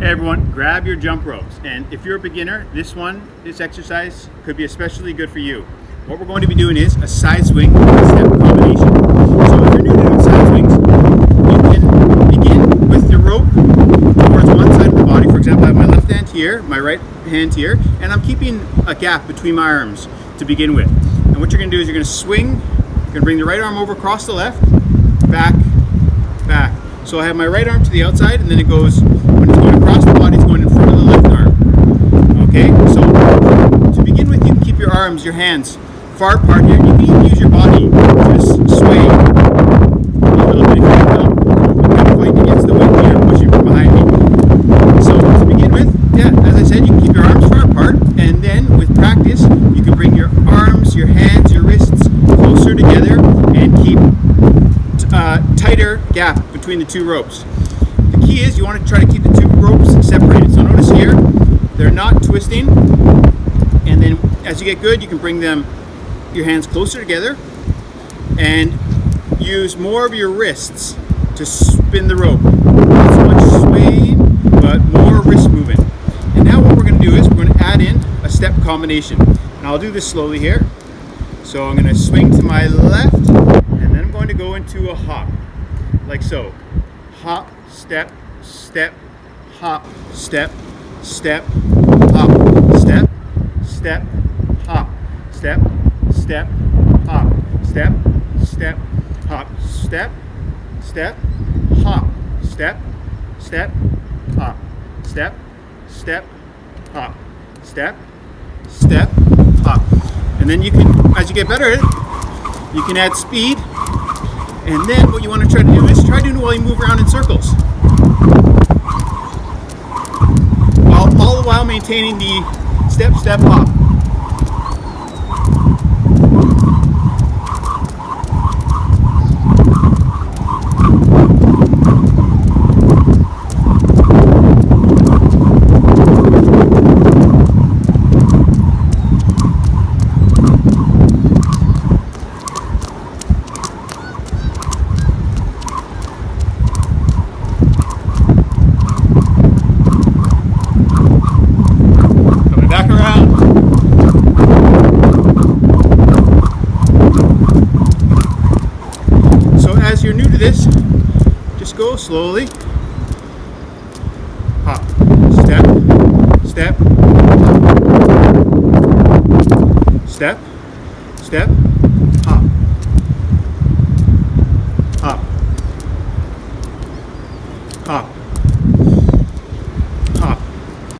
Hey everyone, grab your jump ropes. And if you're a beginner, this exercise could be especially good for you. What we're going to be doing is a side swing step combination. So if you're new to doing side swings, you can begin with your rope towards one side of the body. For example, I have my left hand here, my right hand here, and I'm keeping a gap between my arms to begin with. And what you're going to do is you're going to swing, you're going to bring the right arm over across the left, back, back. So I have my right arm to the outside, and then it goes, when it's going across the body, it's going in front of the left arm. Okay, so to begin with, you can keep your arms, your hands far apart here. You can even use your body to just sway a little bit if you will. I'm kind of fighting against the wind here, pushing from behind me. So to begin with, as I said, you can keep your arms far apart, and then with practice, you can bring your arms, your hands, your wrists closer together and keep tighter gap between the two ropes. The key is you want to try to keep the two ropes separated. So notice here, they're not twisting. And then as you get good, you can bring your hands closer together and use more of your wrists to spin the rope. Not so much swaying, but more wrist movement. And now what we're going to do is we're going to add in a step combination. And I'll do this slowly here. So I'm going to swing to my left, and then I'm going to go into a hop, like so. Hop, step, step, hop, step, step, hop, step, step, hop, step, step, hop, step, step, hop, step, step, hop, step, step, hop, step, step, hop, step, step, hop. And then you can, as you get better at it, you can add speed. And then what you want to try to do is try doing it while you move around in circles. All the while maintaining the step, step, hop. As you're new to this, just go slowly. Hop, step, step, step, step, hop, hop, hop.